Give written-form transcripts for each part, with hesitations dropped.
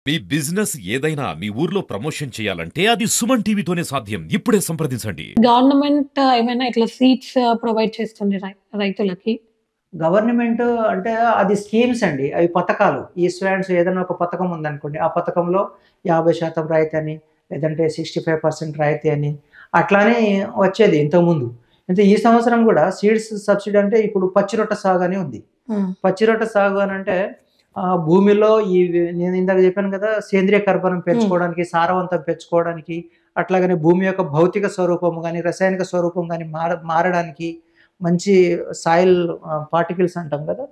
మీ business ఏదైనా మీ ఊర్లో promotion చేయాలంటే అది సుమన్ టీవీతోనే సాధ్యం. ఇప్పుడే సంప్రదించండి. గవర్నమెంట్ ఏమైనా ఇట్లా సీడ్స్ ప్రొవైడ్ చేస్తుంది రైతులకి? గవర్నమెంట్ అంటే అది స్కీమ్స్ అండి. అవి పథకాలు. ఈ స్టూడెంట్స్ ఏదైనా ఒక పథకం ఉందనుకోండి. ఆ పథకంలో 50% రాయితీ అని, లేదంటే 65% రాయితీ అని అట్లానే వచ్చేది ఇంతకుముందు. అయితే ఈ సంవత్సరం కూడా సీడ్స్ సబ్సిడీ అంటే ఇప్పుడు పచ్చిరొట్ట సాగు అని ఉంది. పచ్చిరొట్ట సాగు అనంటే భూమిలో నేను ఇందాక చెప్పాను కదా! సేంద్రియ కర్బనం పెంచుకోవడానికి, సారవంతం పెంచుకోవడానికి, అట్లాగనే భూమి యొక్క భౌతిక స్వరూపం గాని, రసాయనిక స్వరూపం గాని మారడానికి మంచి సాయిల్ పార్టికల్స్ అంటాం కదా!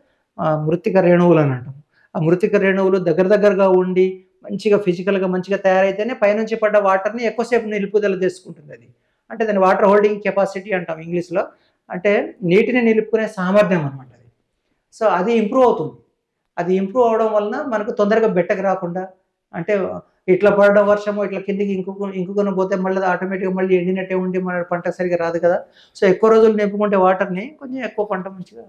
మృత్తిక రేణువులు అని అంటాం. ఆ మృత్తిక రేణువులు దగ్గరగా ఉండి మంచిగా ఫిజికల్‌గా మంచిగా తయారైతేనే పైనుంచి పడ్డ వాటర్‌ని ఎక్కువసేపు నిలుపుదల చేసుకుంటుందది. అంటే దాన్ని వాటర్ హోల్డింగ్ కెపాసిటీ అంటాం ఇంగ్లీష్‌లో. అంటే నీటిని నిలుపుకునే సామర్థ్యం అన్నమాట అది. సో, అది ఇంప్రూవ్ అవుతుంది. అది ఇంప్రూవ్ అవ్వడం వలన మనకు తొందరగా బెట్టకు రాకుండా అంటే ఇట్లా పడడం వర్షము ఇట్లా కిందకి ఇంకుకొని పోతే మళ్ళీ ఆటోమేటిక్‌గా మళ్ళీ ఎండినట్టే ఉండి మన పంట సరిగ్గా రాదు కదా! సో, ఎక్కువ రోజులు నింపుకుంటే వాటర్‌ని కొంచెం ఎక్కువ పంట మంచిగా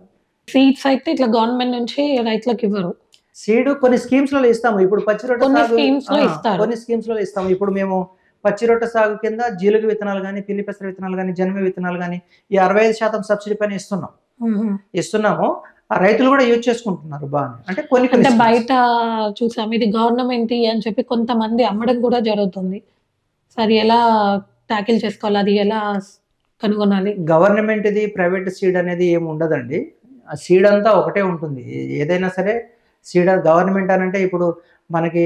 సీడ్స్ అయితే ఇట్లా గవర్నమెంట్ నుంచి రైతులకు ఇవ్వరు. సీడ్ కొన్ని స్కీమ్స్‌లలో ఇస్తాము. ఇప్పుడు పచ్చిరొట్ట కొన్ని సాగు స్కీమ్స్‌లో ఇస్తారు. కొన్ని స్కీమ్స్‌లో ఇస్తాము. ఇప్పుడు మేము పచ్చిరొట్ట సాగు కింద జీలుగ విత్తనాలు గాని, పిల్లి పెసర విత్తనాలు గాని, జన్మ విత్తనాలు గాని ఈ 65% సబ్సిడీ పైన ఇస్తున్నాం. ఇస్తున్నాము. ఆ రైతులు కూడా యూజ్ చేసుకుంటున్నారు బానే. అంటే కొన్ని అంటే schemes. బయట చూసాం ఇది గవర్నమెంట్‌యి అని చెప్పి కొంతమంది అమ్మడం కూడా జరుగుతుంది. సో, అది ఎలా టాకిల్ చేసుకోవాలి? అది ఎలా కనుగొనాలి? గవర్నమెంట్‌ది, ప్రైవేట్ సీడ్ అనేది ఏమి ఉండదండి. ఆ సీడ్ అంతా ఒకటే ఉంటుంది. ఏదైనా సరే సీడ్ గవర్నమెంట్ అనంటే ఇప్పుడు మనకి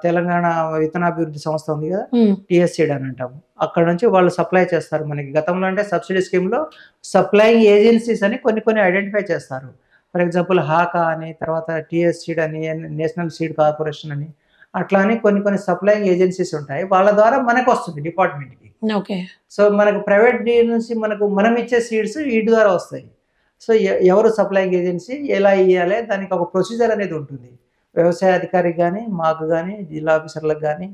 తెలంగాణ విత్తనాభివృద్ధి సంస్థ ఉంది కదా! టీఎస్ సీడ్ అని అంటాము. అక్కడ నుంచి వాళ్ళు సప్లై చేస్తారు మనకి. గతంలో అంటే సబ్సిడీ స్కీమ్‌లో సప్లయింగ్ ఏజెన్సీస్ అని కొన్ని ఐడెంటిఫై చేస్తారు. ఫర్ ఎగ్జాంపుల్ హాకా అని, తర్వాత టీఎస్ సీడ్ అని, నేషనల్ సీడ్ కార్పొరేషన్ అని అట్లా అని కొన్ని సప్లయింగ్ ఏజెన్సీస్ ఉంటాయి. వాళ్ళ ద్వారా మనకొస్తుంది డిపార్ట్మెంట్‌కి. ఓకే. సో, మనకు ప్రైవేట్ నుంచి మనం ఇచ్చే సీడ్స్ వీటి ద్వారా వస్తాయి. సో, ఎవరు సప్లయింగ్ ఏజెన్సీ ఎలా ఇయ్యాలి దానికి ఒక ప్రొసీజర్ అనేది ఉంటుంది. వ్యవసాయ అధికారికి గాని, మాకు గాని, జిల్లా ఆఫీసర్‌లకు గాని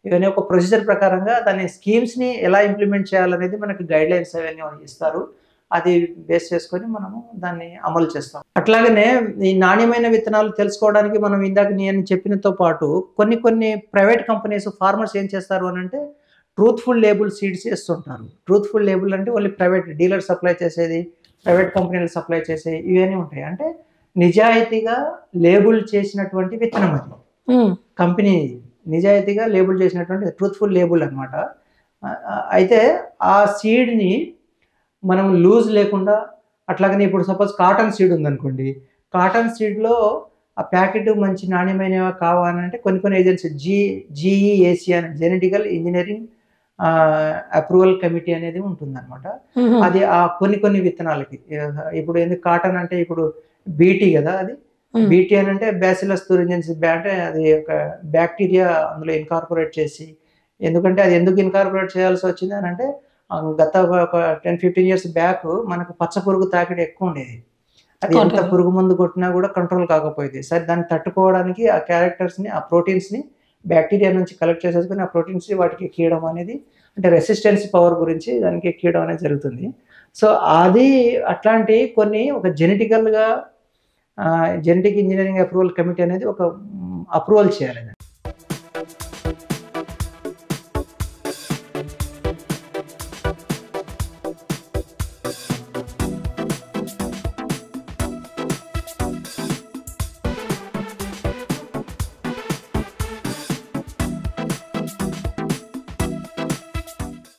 ఇవన్నీ ఒక ప్రొసీజర్ ప్రకారంగా దాని స్కీమ్స్‌ని ఎలా ఇంప్లిమెంట్ చేయాలనేది మనకు గైడ్‌లైన్స్ అవన్నీ ఇస్తారు. అది బేస్ చేసుకొని మనము దాన్ని అమలు చేస్తాం. అట్లాగనే ఈ నాణ్యమైన విత్తనాలు తెలుసుకోవడానికి మనం ఇందాక నేను చెప్పినతో పాటు కొన్ని ప్రైవేట్ కంపెనీస్ ఫార్మర్స్ ఏం చేస్తారు అనంటే ట్రూత్‌ఫుల్ లేబుల్ సీడ్స్ ఇస్తుంటారు. ట్రూత్‌ఫుల్ లేబుల్ అంటే ఓన్లీ ప్రైవేట్ డీలర్ సప్లై చేసేది, ప్రైవేట్ కంపెనీలు సప్లై చేసేవి ఇవన్నీ ఉంటాయి. అంటే నిజాయితీగా లేబుల్ చేసినటువంటి విత్తనం అది. కంపెనీ నిజాయితీగా లేబుల్ చేసినటువంటి ట్రూత్‌ఫుల్ లేబుల్ అన్నమాట. అయితే ఆ సీడ్‌ని మనం లూజ్ లేకుండా అట్లాగనే ఇప్పుడు సపోజ్ కాటన్ సీడ్ ఉందనుకోండి. కాటన్ సీడ్‌లో ఆ ప్యాకెట్ మంచి నాణ్యమైనవి కావాలంటే కొన్ని ఏజెన్సీ జీఈఏసీ అని జెనెటికల్ ఇంజినీరింగ్ అప్రూవల్ కమిటీ అనేది ఉంటుందన్నమాట. అది కొన్ని విత్తనాలకి ఇప్పుడు ఎందుకు కాటన్ అంటే ఇప్పుడు బీటీ కదా! అది బీటీ అని అంటే బ్యాసిలస్ తురింజెన్సిస్ అంటే అది ఒక బ్యాక్టీరియా అందులో ఇన్కార్పొరేట్ చేసి ఎందుకంటే అది ఎందుకు ఇన్కార్పొరేట్ చేయాల్సి వచ్చింది అనంటే గత ఒక 10-15 ఇయర్స్ బ్యాక్ మనకు పచ్చ పురుగు తాకిడి ఎక్కువ ఉండేది. అది ఎంత పురుగు మందు కొట్టినా కూడా కంట్రోల్ కాకపోయేది. సరే దాన్ని తట్టుకోవడానికి ఆ క్యారెక్టర్స్‌ని, ఆ ప్రోటీన్స్‌ని బ్యాక్టీరియా నుంచి కలెక్ట్ చేసేసుకొని ఆ ప్రోటీన్స్‌ని వాటికి ఎక్కియడం అనేది అంటే రెసిస్టెన్స్ పవర్ గురించి దానికి ఎక్కియడం అనేది జరుగుతుంది. సో, అది అట్లాంటి కొన్ని ఒక జెనెటికల్‌గా జెనెటిక్ ఇంజినీరింగ్ అప్రూవల్ కమిటీ అనేది ఒక అప్రూవల్ చేయాలి దాన్ని.